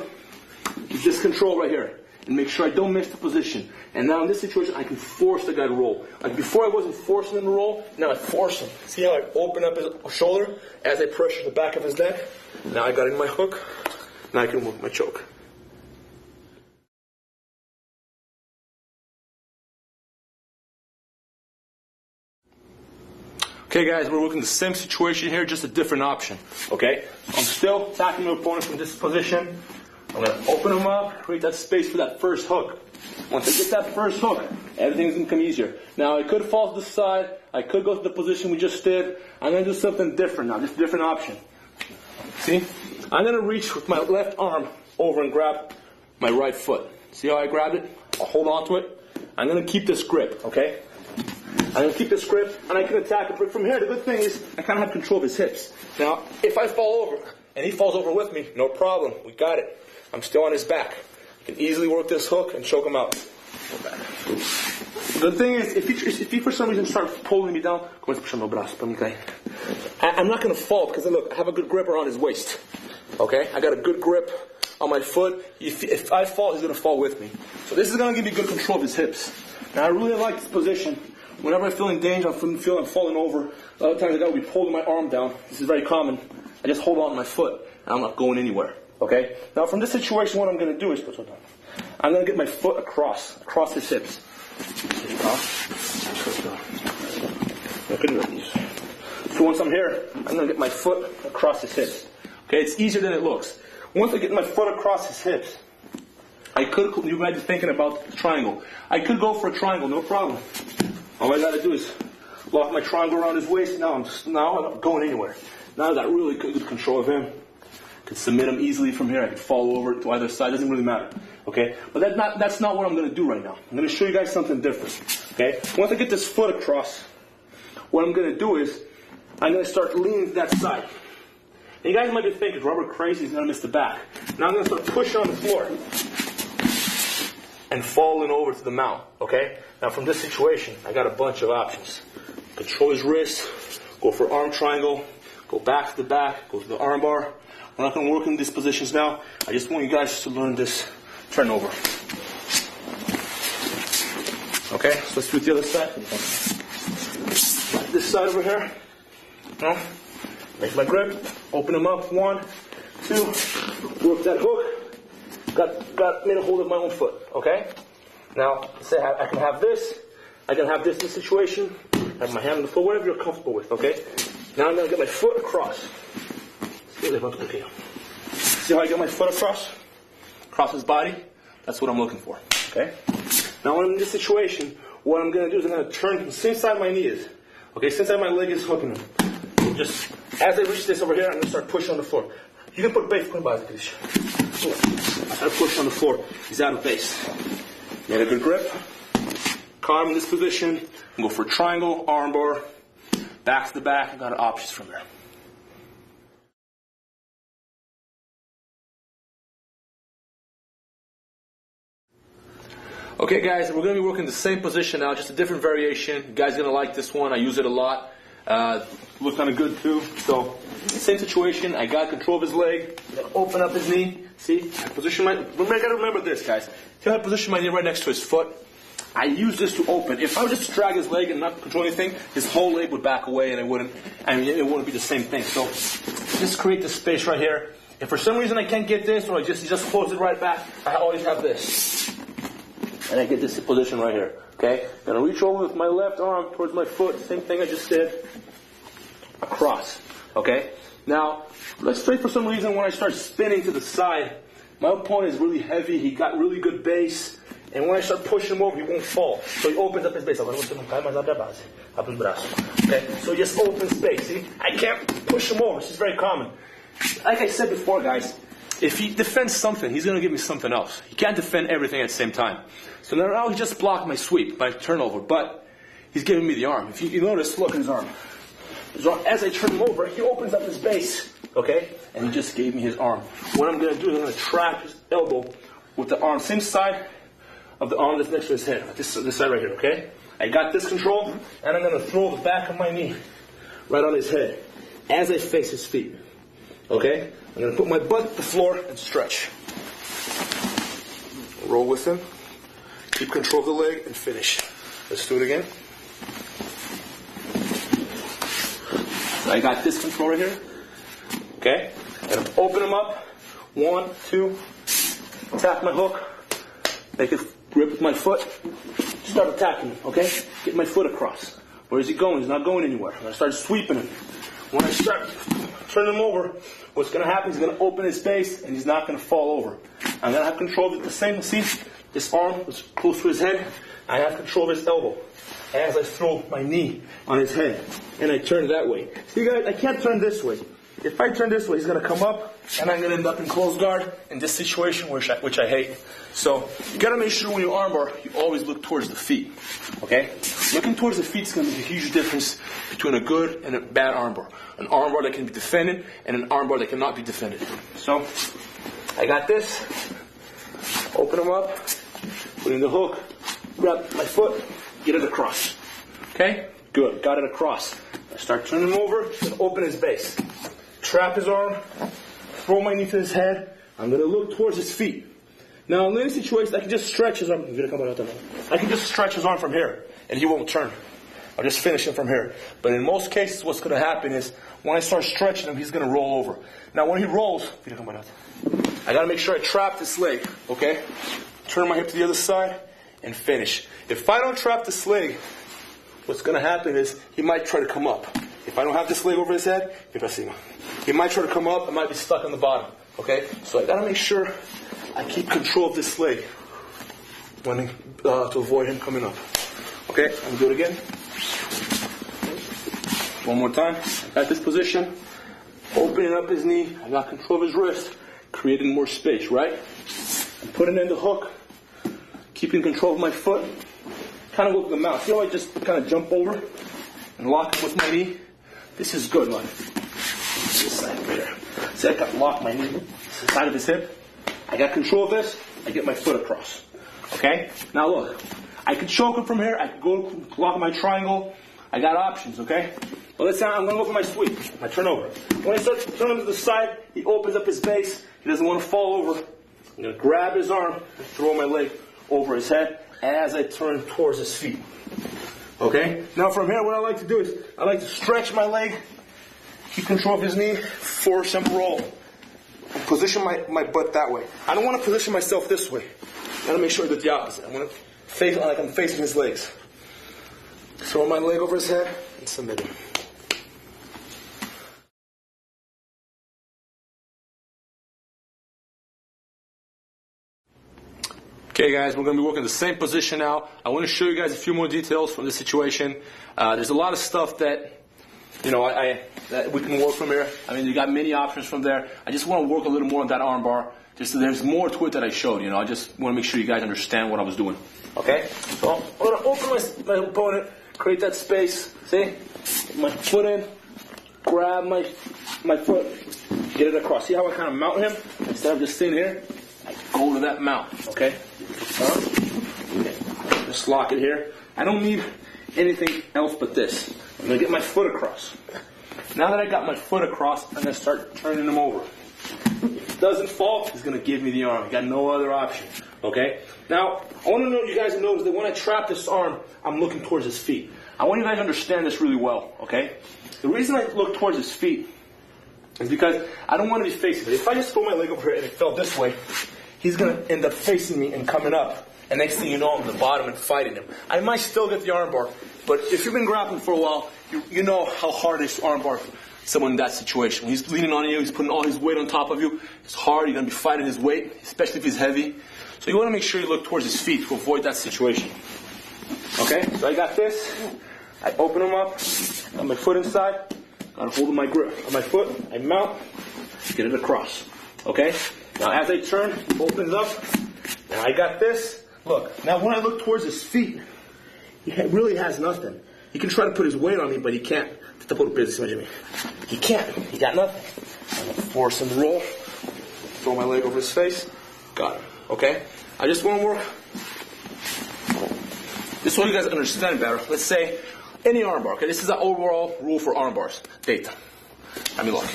this control right here and make sure I don't miss the position. And now in this situation, I can force the guy to roll. Like before I wasn't forcing him to roll, now I force him. See how I open up his shoulder as I pressure the back of his neck? Now I got in my hook, now I can work my choke. Okay guys, we're working the same situation here, just a different option. Okay? I'm still attacking my opponent from this position. I'm going to open him up, create that space for that first hook. Once I get that first hook, everything's going to come easier. Now I could fall to the side, I could go to the position we just did. I'm going to do something different now, just a different option. See? I'm going to reach with my left arm over and grab my right foot. See how I grabbed it? I'll hold on to it. I'm going to keep this grip, okay? I'm going to keep this grip, and I can attack it. But from here, the good thing is I kind of have control of his hips. Now, if I fall over, and he falls over with me, no problem. We got it. I'm still on his back. I can easily work this hook and choke him out. The thing is, if he for some reason starts pulling me down, I'm not going to fall, because look, I have a good grip around his waist. Okay? I got a good grip on my foot. If I fall, he's going to fall with me. So this is going to give me good control of his hips. Now, I really like this position. Whenever I feel in danger, I feel I'm falling over. A lot of times I got to be pulling my arm down. This is very common. I just hold on to my foot, and I'm not going anywhere. Okay? Now, from this situation, what I'm going to do is, I'm going to get my foot across his hips. So once I'm here, I'm going to get my foot across his hips. Okay? It's easier than it looks. Once I get my foot across his hips, you might be thinking about the triangle. I could go for a triangle, no problem. All I got to do is lock my triangle around his waist. Now I'm not going anywhere. Now I got really good control of him. Can submit him easily from here. I can fall over to either side. Doesn't really matter. Okay, but that's not what I'm going to do right now. I'm going to show you guys something different. Okay, once I get this foot across, what I'm going to do is I'm going to start leaning to that side. And you guys might be thinking, Robert crazy, he's going to miss the back. Now I'm going to start pushing on the floor and falling over to the mount. Okay, now from this situation, I got a bunch of options. Control his wrist, go for arm triangle, go back to the back, go to the arm bar. We're not going to work in these positions now. I just want you guys to learn this turnover. Okay, so let's do the other side. This side over here. No. Make my grip. Open them up. 1, 2. Work that hook. Got made a hold of my own foot. Okay. Now, say I can have this. I can have this in the situation. Have my hand on the floor, whatever you're comfortable with. Okay. Now I'm going to get my foot across. See how I get my foot across? Across his body? That's what I'm looking for. Okay? Now when I'm in this situation, what I'm going to do is I'm going to turn the same side my knee is. Okay, same side my leg is hooking him. Just as I reach this over here, I'm going to start pushing on the floor. You can put base, put base. I start pushing on the floor. He's out of base. Get a good grip. Caught him in this position. Go for a triangle, arm bar, back to the back. I got options from there. Okay guys, we're going to be working the same position now, just a different variation. You guys are going to like this one. I use it a lot. Looks kind of good too. So, same situation. I got control of his leg. I'm going to open up his knee. See? I position my... I got to remember this, guys. See how I position my knee right next to his foot? I use this to open. If I would just drag his leg and not control anything, his whole leg would back away and it wouldn't be the same thing. So, just create this space right here. If for some reason I can't get this, or I just close it right back, I always have this. And I get this position right here, okay? I'm going to reach over with my left arm towards my foot. Same thing I just did. Across, okay? Now, let's say for some reason when I start spinning to the side, my opponent is really heavy. He got really good base. And when I start pushing him over, he won't fall. So he opens up his base. Okay? So he just opens space, see? I can't push him over. This is very common. Like I said before, guys, if he defends something, he's going to give me something else. He can't defend everything at the same time. So now he just blocked my sweep, my turnover, but he's giving me the arm. If you notice, look at his arm. As I turn him over, he opens up his base, okay? And he just gave me his arm. What I'm going to do is I'm going to trap his elbow with the arm, same side of the arm that's next to his head, this side right here, okay? I got this control, and I'm going to throw the back of my knee right on his head as I face his feet, okay? I'm going to put my butt to the floor and stretch. Roll with him. Keep control of the leg and finish. Let's do it again. I got this control right here. Okay? And open him up. 1, 2. Tap my hook. Make it grip with my foot. Start attacking him. Okay? Get my foot across. Where is he going? He's not going anywhere. I'm going to start sweeping him. When I start turning him over, what's going to happen is he's going to open his base and he's not going to fall over. I'm going to have control of it the same. See? This arm was close to his head. I have control of his elbow as I throw my knee on his head. And I turn that way. See guys, I can't turn this way. If I turn this way, he's going to come up and I'm going to end up in close guard in this situation, which I hate. So you got to make sure when you armbar, you always look towards the feet. Okay? Looking towards the feet is going to make a huge difference between a good and a bad armbar. An armbar that can be defended and an armbar that cannot be defended. So I got this. Open them up. Put in the hook. Grab my foot. Get it across. Okay? Good. Got it across. I start turning him over. And open his base. Trap his arm. Throw my knee to his head. I'm going to look towards his feet. Now, in any situation, I can just stretch his arm. I can just stretch his arm from here, and he won't turn. I'll just finish him from here. But in most cases, what's going to happen is when I start stretching him, he's going to roll over. Now, when he rolls, I got to make sure I trap this leg, okay? Turn my hip to the other side and finish. If I don't trap this leg, what's going to happen is he might try to come up. If I don't have this leg over his head, he might try to come up. I might be stuck on the bottom, okay? So I got to make sure I keep control of this leg to avoid him coming up. Okay, I'm going to do it again. One more time. At this position, opening up his knee. I got control of his wrist, creating more space, right? I'm putting in the hook, keeping control of my foot. Kind of look at the mount. See how I just kind of jump over and lock with my knee? This is good, man. This side right here. See, I got locked my knee to the side of his hip. I got control of this. I get my foot across. Okay? Now look. I could choke him from here. I could go lock my triangle. I got options, okay? But let's say I'm going to go for my sweep, my turnover. When I start turning to the side, he opens up his base. He doesn't want to fall over. I'm going to grab his arm and throw my leg over his head as I turn towards his feet. Okay? Now from here, what I like to do is I like to stretch my leg, keep control of his knee, force and roll. And position my butt that way. I don't want to position myself this way. I got to make sure I do the opposite. I want to face like I'm facing his legs. Throw my leg over his head and submit him. Okay guys, we're going to be working the same position now. I want to show you guys a few more details from this situation. There's a lot of stuff that, that we can work from here. I mean, you got many options from there. I just want to work a little more on that arm bar. Just so there's more to it that I showed, I just want to make sure you guys understand what I was doing. Okay? So I'm going to open my opponent, create that space. See? Put my foot in, grab my foot, get it across. See how I kind of mount him? Instead of just sitting here, I go to that mount. Okay? Okay. Just lock it here. I don't need anything else but this. I'm going to get my foot across. Now that I got my foot across, I'm going to start turning him over. If it doesn't fall, he's going to give me the arm. I got no other option. Okay? Now, I want to know you guys notice that when I trap this arm, I'm looking towards his feet. I want you guys to understand this really well. Okay? The reason I look towards his feet is because I don't want to be facing it. If I just throw my leg over here and it fell this way, he's going to end up facing me and coming up. And next thing you know, I'm at the bottom and fighting him. I might still get the arm bar, but if you've been grappling for a while, you know how hard it is to arm bar someone in that situation. When he's leaning on you, he's putting all his weight on top of you. It's hard. You're going to be fighting his weight, especially if he's heavy. So you want to make sure you look towards his feet to avoid that situation. Okay? So I got this. I open him up. Got my foot inside. Got a hold of my grip on my foot. I mount. Get it across. Okay? Now as I turn, he opens up. Now I got this. Look. Now when I look towards his feet, he really has nothing. He can try to put his weight on me, but he can't. He can't. He got nothing. I'm going to force him to roll. Throw my leg over his face. Got him. Okay? I just want to work. This so you guys understand better. Let's say any arm bar. Okay? This is the overall rule for arm bars. Data. I mean, look.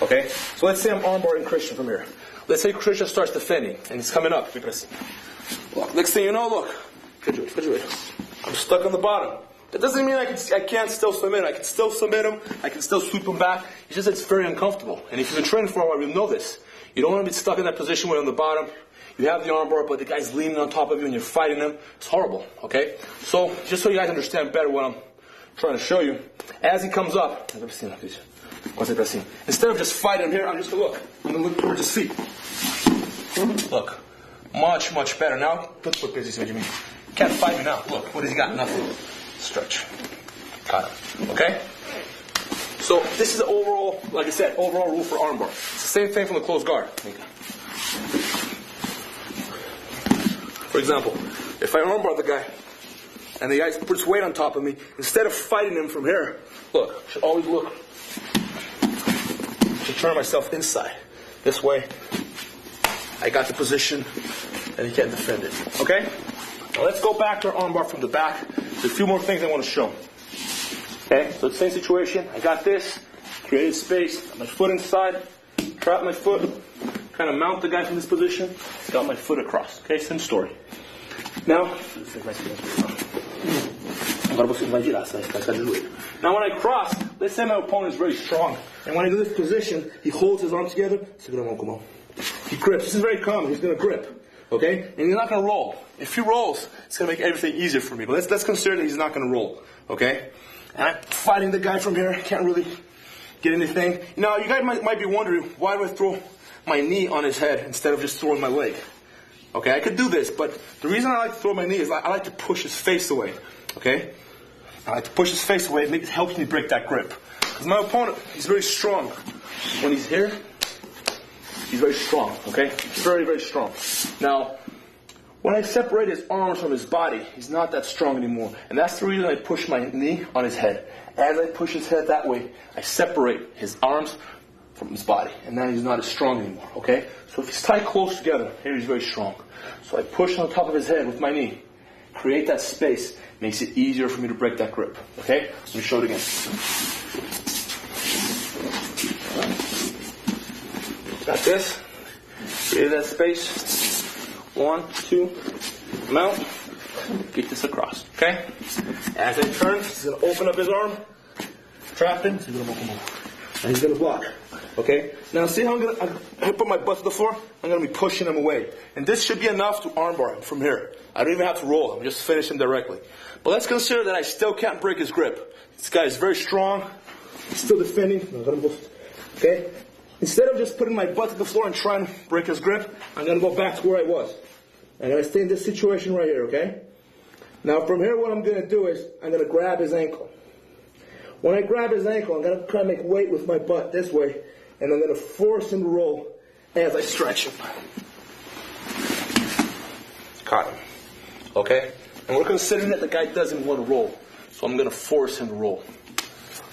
Okay? So let's say I'm arm barring Christian from here. Let's say Christian starts defending and he's coming up. Look, next thing you know, look. I'm stuck on the bottom. That doesn't mean I can't still submit. I can still submit him. I can still sweep him back. It's just that it's very uncomfortable. And if you've been training for a while, you'll know this. You don't want to be stuck in that position where on the bottom, you have the arm bar, but the guy's leaning on top of you and you're fighting him. It's horrible, okay? So, just so you guys understand better what I'm trying to show you, as he comes up, instead of just fighting him here, I'm just going to look towards his feet. Look, much, much better. Now, can't fight me now. Look, what has he got? Nothing. Stretch. Got him. Okay? So this is the overall, like I said, overall rule for armbar. It's the same thing from the closed guard. For example, if I armbar the guy and the guy puts weight on top of me, instead of fighting him from here, look, I should always look. I should turn myself inside. This way, I got the position and he can't defend it. Okay? Now let's go back to our armbar from the back. There's a few more things I want to show. Okay, so same situation. I got this, created space, got my foot inside, trap my foot, kind of mount the guy from this position, got my foot across. Okay, same story. Now when I cross, let's say my opponent is very strong, and when I do this position, he holds his arms together, he grips. This is very common, he's going to grip. Okay? And he's not going to roll. If he rolls, it's going to make everything easier for me. But let's consider that he's not going to roll. Okay? And I'm fighting the guy from here. Can't really get anything. Now, you guys might be wondering, why do I throw my knee on his head instead of just throwing my leg? Okay? I could do this, but the reason I like to throw my knee is I like to push his face away. Okay? I like to push his face away. It helps me break that grip. Because my opponent, he's very strong. When he's here, he's very strong, okay? Very, very strong. Now, when I separate his arms from his body, he's not that strong anymore. And that's the reason I push my knee on his head. As I push his head that way, I separate his arms from his body. And now he's not as strong anymore, okay? So if he's tied close together, here he's very strong. So I push on the top of his head with my knee. Create that space. Makes it easier for me to break that grip, okay? Let me show it again. Got this. Create that space. 1, 2, mount. Get this across, okay? As I turn, he's going to open up his arm. Trap him. He's going to move. And he's going to block, okay? Now see how I put my butt to the floor? I'm going to be pushing him away. And this should be enough to armbar him from here. I don't even have to roll him. Just finish him directly. But let's consider that I still can't break his grip. This guy is very strong. He's still defending. Okay? Instead of just putting my butt to the floor and trying to break his grip, I'm going to go back to where I was. I'm going to stay in this situation right here, okay? Now from here, what I'm going to do is I'm going to grab his ankle. When I grab his ankle, I'm going to try to make weight with my butt this way, and I'm going to force him to roll as I stretch him. Caught him. Okay? And we're considering that the guy doesn't want to roll. So I'm going to force him to roll.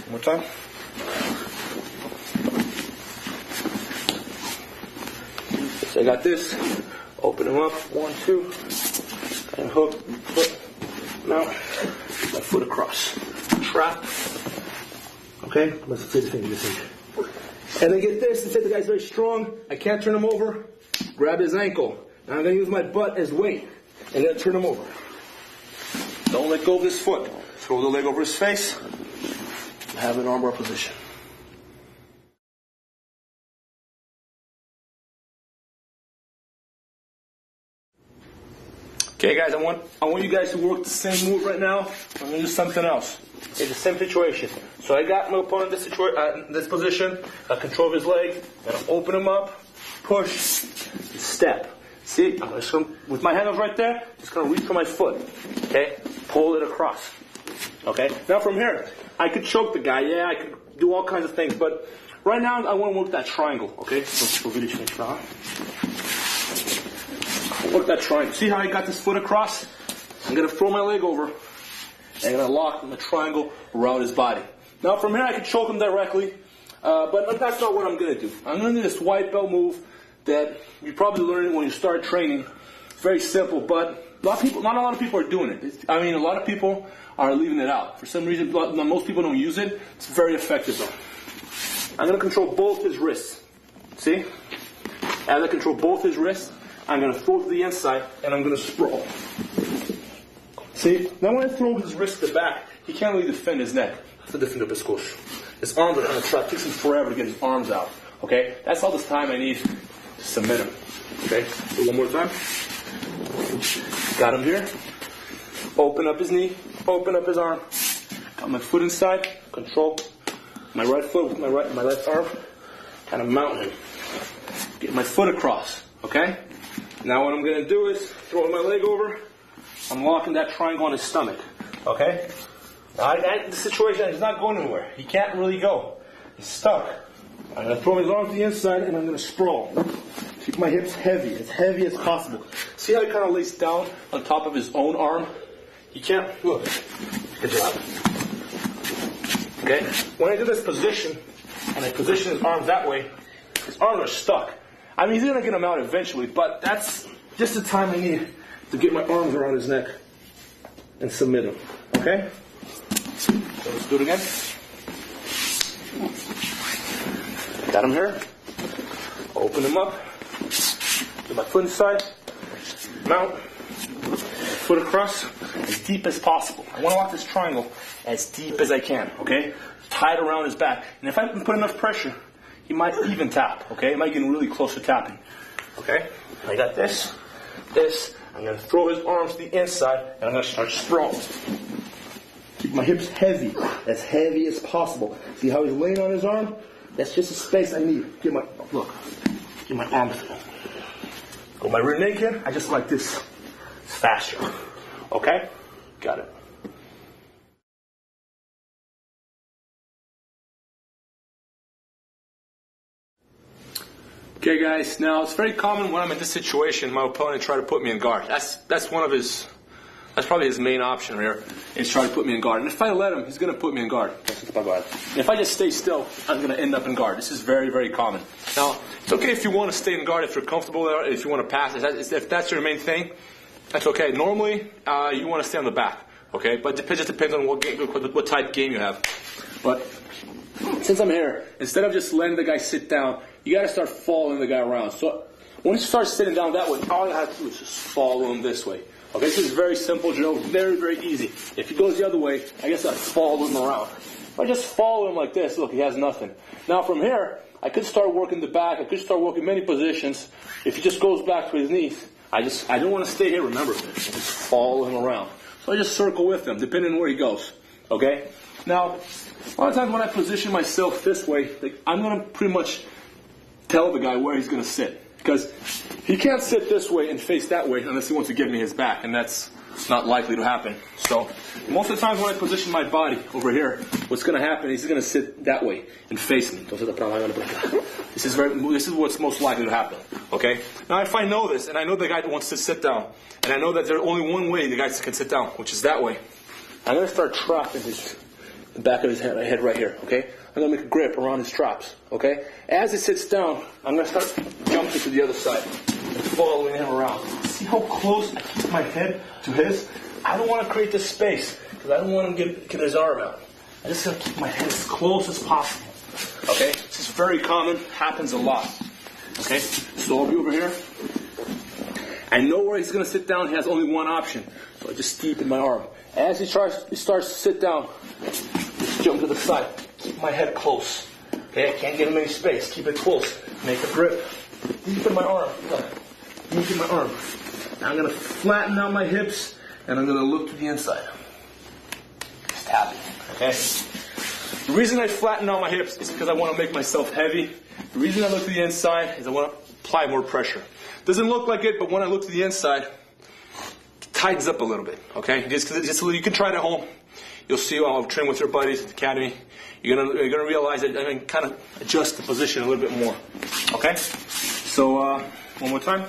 One more time. So I got this. Open him up. 1, 2. And hook, foot. Now, my foot across. Trap. Okay? Let's see the finger. And then get this. Since the guy's very strong, I can't turn him over. Grab his ankle. Now I'm going to use my butt as weight. And then turn him over. Don't let go of his foot. Throw the leg over his face. Have an armbar position. Okay, guys, I want you guys to work the same move right now. I'm going to do something else. It's the same situation. So I got my opponent in this position. I control his leg. I'm going to open him up, push, step. See, I'm just gonna, with my hand right there, just going to reach for my foot. Okay, pull it across. Okay, now from here, I could choke the guy. Yeah, I could do all kinds of things, but right now I want to work that triangle. Okay, so work that triangle. See how I got this foot across? I'm going to throw my leg over, and I'm going to lock in the triangle around his body. Now from here, I can choke him directly, but that's not what I'm going to do. I'm going to do this white belt move that you probably learned when you start training. It's very simple, but not a lot of people are doing it. A lot of people are leaving it out. For some reason, most people don't use it. It's very effective, though. I'm going to control both his wrists. See? As I control both his wrists, I'm going to throw to the inside, and I'm going to sprawl. See? Now when I throw his wrist to the back, he can't really defend his neck. To defend the pescoço. His arms are on the trap. It takes him forever to get his arms out. Okay? That's all this time I need to submit him. Okay? Do one more time. Got him here. Open up his knee. Open up his arm. Got my foot inside. Control my right foot with my left arm. Kind of mount him. Get my foot across. Okay? Now what I'm going to do is throw my leg over. I'm locking that triangle on his stomach. Okay? Now the situation is not going anywhere. He can't really go. He's stuck. I'm going to throw his arm to the inside and I'm going to sprawl. Keep my hips heavy, as heavy as possible. See how he kind of lays down on top of his own arm? He can't, look. Good job. Okay? When I do this position, and I position his arms that way, his arms are stuck. I mean, he's going to get them out eventually, but that's just the time I need to get my arms around his neck and submit him. Okay? So let's do it again. Got him here. Open him up. Get my foot inside. Mount. Foot across. As deep as possible. I want to lock this triangle as deep as I can. Okay? Tied around his back. And if I can put enough pressure, he might even tap. Okay? He might get really close to tapping. Okay? I got this. This. I'm going to throw his arms to the inside, and I'm going to start sprawling. Keep my hips heavy as possible. See how he's laying on his arm? That's just the space I need. Get my arms through. Go my rear naked. I just like this. It's faster. Okay? Got it. Okay, guys. Now it's very common when I'm in this situation, my opponent try to put me in guard. That's one of his. That's probably his main option here, is try to put me in guard. And if I let him, he's going to put me in guard. And if I just stay still, I'm going to end up in guard. This is very, very common. Now, it's okay if you want to stay in guard, if you're comfortable there, if you want to pass. If that's your main thing, that's okay. Normally, you want to stay on the back, okay? But it just depends on what type of game you have. But since I'm here, instead of just letting the guy sit down, you got to start following the guy around. So when he starts sitting down that way, all you have to do is just follow him this way. Okay, this is very simple, Joe. Very, very easy. If he goes the other way, I guess I follow him around. If I just follow him like this, look, he has nothing. Now from here, I could start working the back. I could start working many positions. If he just goes back to his knees, I don't want to stay here, remember. I just follow him around. So I just circle with him, depending on where he goes. Okay? Now, a lot of times when I position myself this way, I'm going to pretty much tell the guy where he's going to sit. Because he can't sit this way and face that way unless he wants to give me his back, and that's not likely to happen. So most of the times when I position my body over here, what's going to happen is he's going to sit that way and face me. This is what's most likely to happen. Okay? Now if I know this, and I know the guy wants to sit down, and I know that there's only one way the guy can sit down, which is that way, I'm going to start trapping the back of his head right here. Okay? I'm going to make a grip around his traps, okay? As he sits down, I'm going to start jumping to the other side and following him around. See how close I keep my head to his? I don't want to create this space because I don't want him to get his arm out. I just got to keep my head as close as possible, okay? This is very common, happens a lot, okay? So I'll be over here. I know where he's going to sit down. He has only one option, so I just deepen my arm. As he starts to sit down, just jump to the side. Keep my head close. Okay, I can't give him any space. Keep it close. Make a grip. Deepen my arm. Deepen my arm. Now I'm going to flatten out my hips, and I'm going to look to the inside. Just tap it. Okay? The reason I flatten out my hips is because I want to make myself heavy. The reason I look to the inside is I want to apply more pressure. Doesn't look like it, but when I look to the inside, it tightens up a little bit. Okay? Just you can try it at home. You'll see I'll train with your buddies at the academy. You're gonna realize that I can kind of adjust the position a little bit more. Okay? So one more time.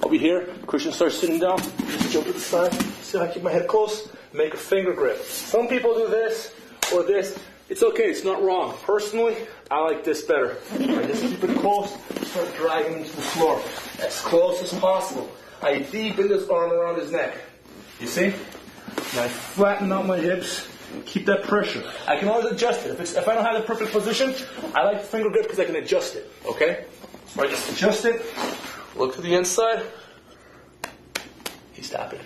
I'll be here. Christian starts sitting down. Just jump to the side. See how I keep my head close. Make a finger grip. Some people do this or this. It's okay. It's not wrong. Personally, I like this better. I just keep it close. Start dragging him to the floor as close as possible. I deepen this arm around his neck. You see? And I flatten out my hips. Keep that pressure. I can always adjust it. If I don't have the perfect position, I like finger grip because I can adjust it. Okay? So I just adjust it. Look to the inside. He's tapping.